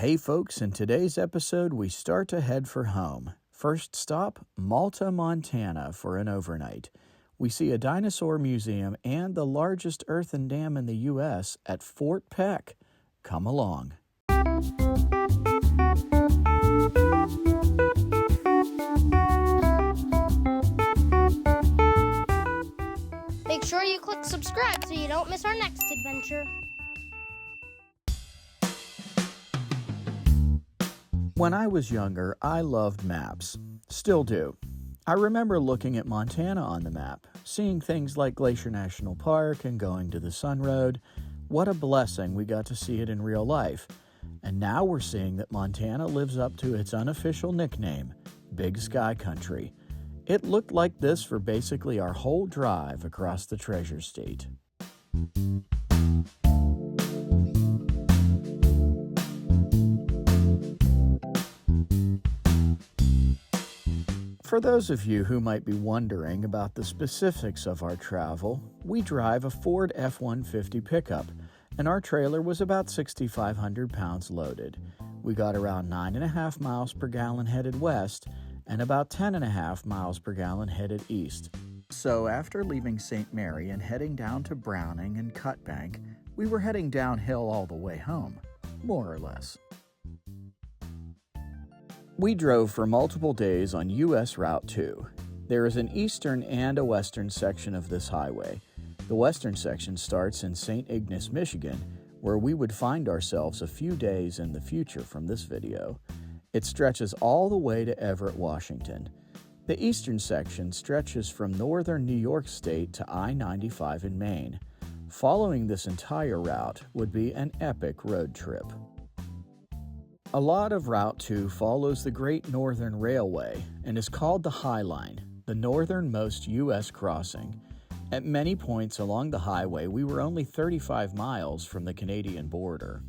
Hey folks, in today's episode we start to head for home. First stop, Malta, Montana for an overnight. We see a dinosaur museum and the largest earthen dam in the U.S. at Fort Peck. Come along. Make sure you click subscribe so you don't miss our next adventure. When I was younger, I loved maps. Still do. I remember looking at Montana on the map, seeing things like Glacier National Park and going to the Sun Road. What a blessing we got to see it in real life. And now we're seeing that Montana lives up to its unofficial nickname, Big Sky Country. It looked like this for basically our whole drive across the Treasure State. For those of you who might be wondering about the specifics of our travel, we drive a Ford F-150 pickup, and our trailer was about 6,500 pounds loaded. We got around 9.5 miles per gallon headed west, and about 10.5 miles per gallon headed east. So after leaving St. Mary and heading down to Browning and Cut Bank, we were heading downhill all the way home, more or less. We drove for multiple days on U.S. Route 2. There is an eastern and a western section of this highway. The western section starts in St. Ignace, Michigan, where we would find ourselves a few days in the future from this video. It stretches all the way to Everett, Washington. The eastern section stretches from northern New York State to I-95 in Maine. Following this entire route would be an epic road trip. A lot of Route 2 follows the Great Northern Railway and is called the Highline, the northernmost U.S. crossing. At many points along the highway, we were only 35 miles from the Canadian border.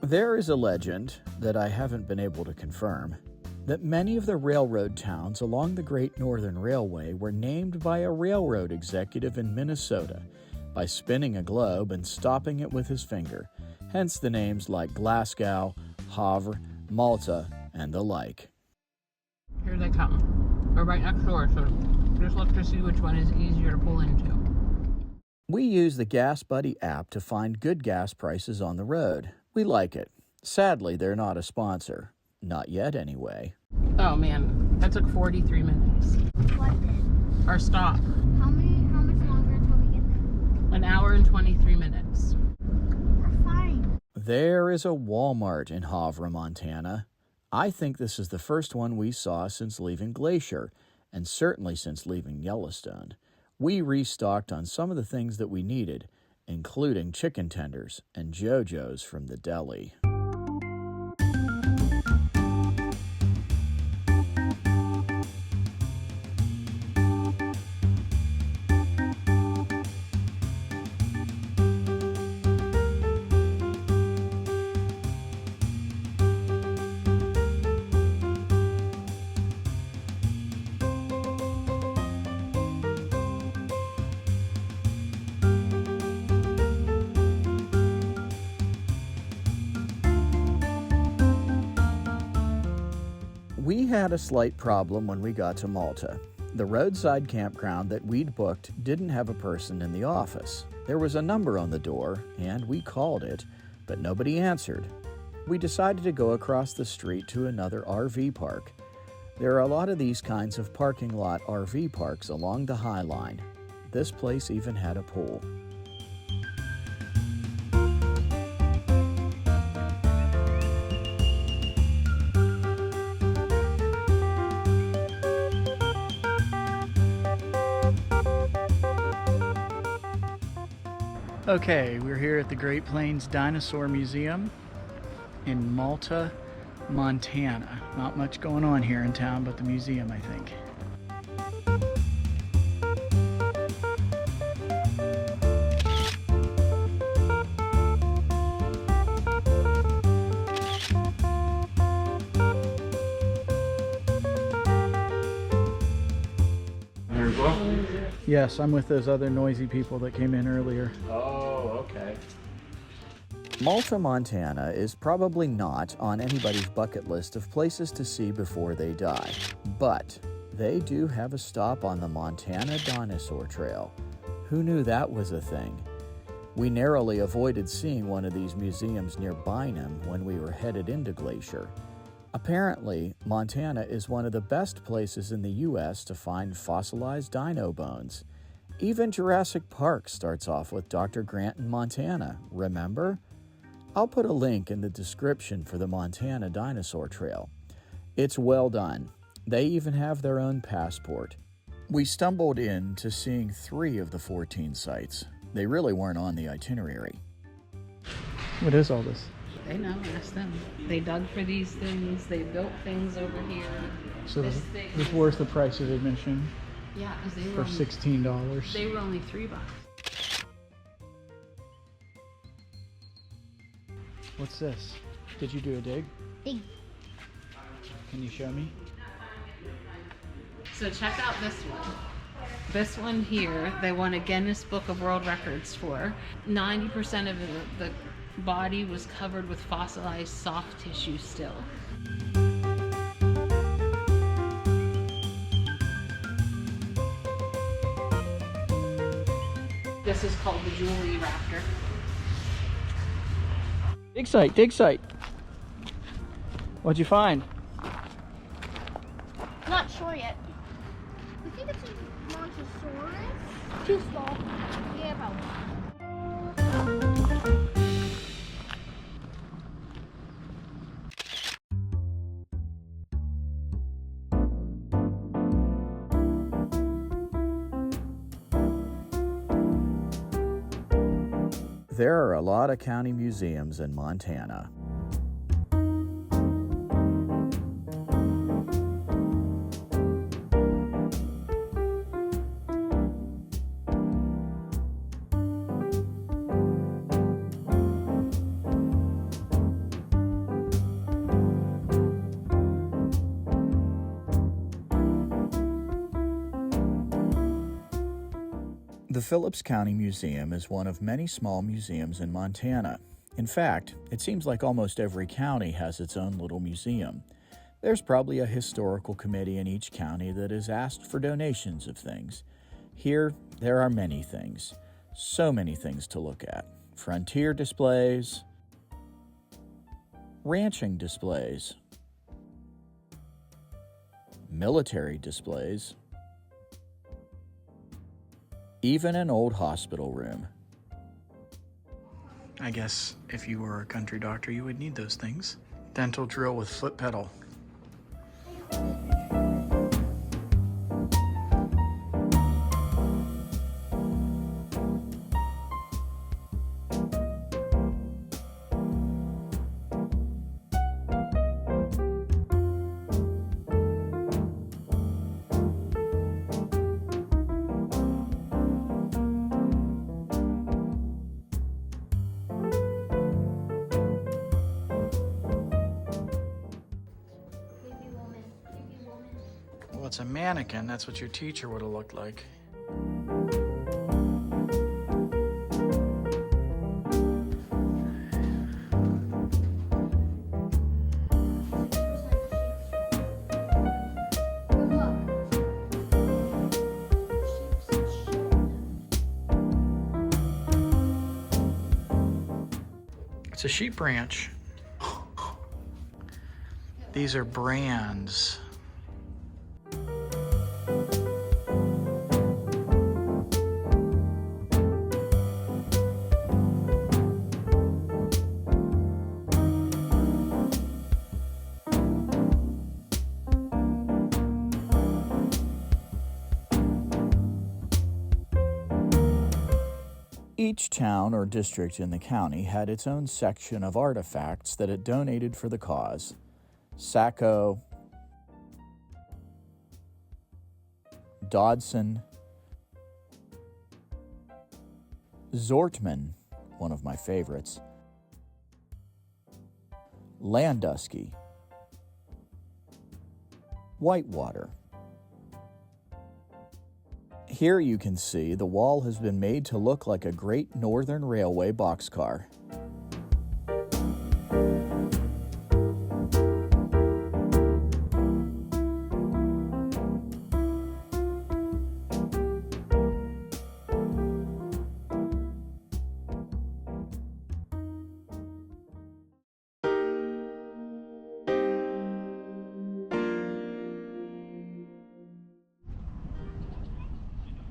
There is a legend, that I haven't been able to confirm, that many of the railroad towns along the Great Northern Railway were named by a railroad executive in Minnesota by spinning a globe and stopping it with his finger. Hence the names like Glasgow, Havre, Malta, and the like. Here they come. We're right next door, so just look to see which one is easier to pull into. We use the Gas Buddy app to find good gas prices on the road. We like it. Sadly, they're not a sponsor. Not yet, anyway. Oh man, that took 43 minutes. What did? Our stop. How much longer until we get there? An hour and 23 minutes. We're fine. There is a Walmart in Havre, Montana. I think this is the first one we saw since leaving Glacier, and certainly since leaving Yellowstone. We restocked on some of the things that we needed, including chicken tenders and JoJo's from the deli. We had a slight problem when we got to Malta. The roadside campground that we'd booked didn't have a person in the office. There was a number on the door, and we called it, but nobody answered. We decided to go across the street to another RV park. There are a lot of these kinds of parking lot RV parks along the highline. This place even had a pool. Okay, we're here at the Great Plains Dinosaur Museum in Malta, Montana. Not much going on here in town, but the museum, I think. Yes, I'm with those other noisy people that came in earlier. Oh, okay. Malta, Montana is probably not on anybody's bucket list of places to see before they die, but they do have a stop on the Montana Dinosaur Trail. Who knew that was a thing? We narrowly avoided seeing one of these museums near Bynum when we were headed into Glacier. Apparently, Montana is one of the best places in the U.S. to find fossilized dino bones. Even Jurassic Park starts off with Dr. Grant in Montana, remember? I'll put a link in the description for the Montana Dinosaur Trail. It's well done. They even have their own passport. We stumbled into seeing 3 of the 14 sites. They really weren't on the itinerary. What is all this? They know, ask them. They dug for these things, they built things over here. So this this thing is worth the price of admission yeah, because they for were only, $16. they were only $3. What's this? Did you do a dig? Dig. Can you show me? So check out this one. This one here, they won a Guinness Book of World Records for. 90% of the body was covered with fossilized soft tissue still. This is called the jewelry raptor. Dig site, dig site. What'd you find? Not sure yet. I think it's a Montosaurus. Too small. Yeah, about. There are a lot of county museums in Montana. The Phillips County Museum is one of many small museums in Montana. In fact, it seems like almost every county has its own little museum. There's probably a historical committee in each county that is asked for donations of things. Here, there are many things. So many things to look at. Frontier displays, ranching displays, military displays, even an old hospital room. I guess if you were a country doctor, you would need those things. Dental drill with foot pedal. Well, it's a mannequin. That's what your teacher would have looked like. It's a sheep ranch. These are brands. Each town or district in the county had its own section of artifacts that it donated for the cause. Sacco, Dodson, Zortman, one of my favorites, Landusky, Whitewater. Here you can see the wall has been made to look like a Great Northern Railway boxcar.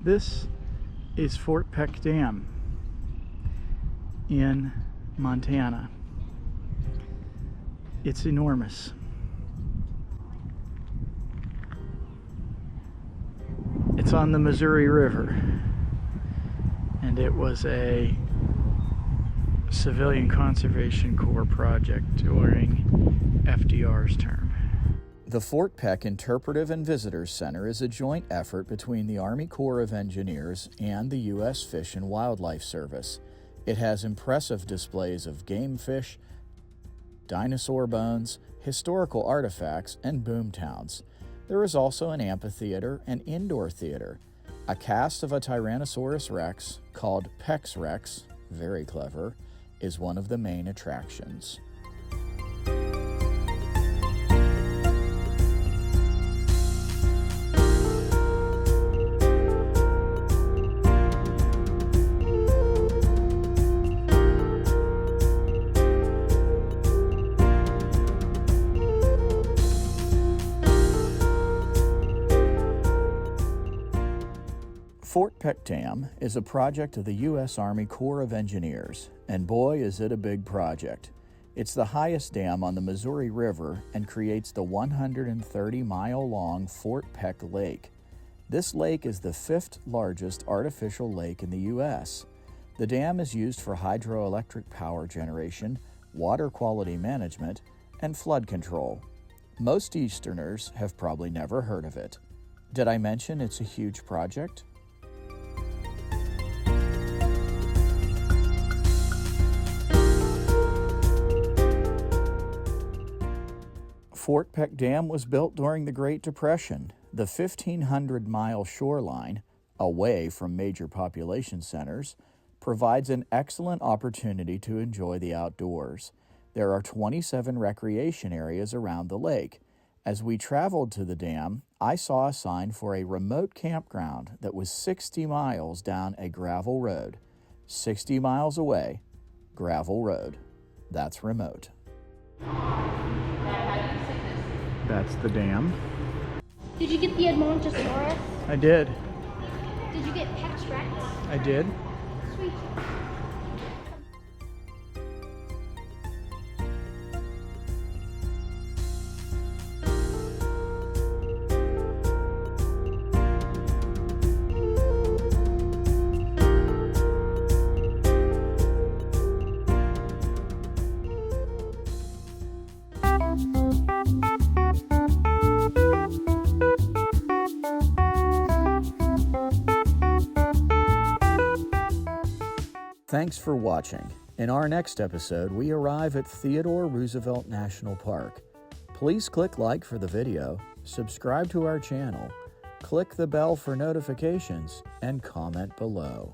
This is Fort Peck Dam in Montana. It's enormous. It's on the Missouri River, and it was a Civilian Conservation Corps project during FDR's term. The Fort Peck Interpretive and Visitors Center is a joint effort between the Army Corps of Engineers and the U.S. Fish and Wildlife Service. It has impressive displays of game fish, dinosaur bones, historical artifacts, and boomtowns. There is also an amphitheater and indoor theater. A cast of a Tyrannosaurus Rex, called Peck's Rex, very clever, is one of the main attractions. Fort Peck Dam is a project of the U.S. Army Corps of Engineers, and boy is it a big project. It's the highest dam on the Missouri River and creates the 130-mile-long Fort Peck Lake. This lake is the 5th largest artificial lake in the U.S. The dam is used for hydroelectric power generation, water quality management, and flood control. Most Easterners have probably never heard of it. Did I mention it's a huge project? Fort Peck Dam was built during the Great Depression. The 1,500-mile shoreline, away from major population centers, provides an excellent opportunity to enjoy the outdoors. There are 27 recreation areas around the lake. As we traveled to the dam, I saw a sign for a remote campground that was 60 miles down a gravel road. 60 miles away, gravel road. That's remote. That's the dam. Did you get the Edmontosaurus? I did. Did you get Peck's Rex? I did. Sweet. Thanks for watching. In our next episode, we arrive at Theodore Roosevelt National Park. Please click like for the video, subscribe to our channel, click the bell for notifications, and comment below.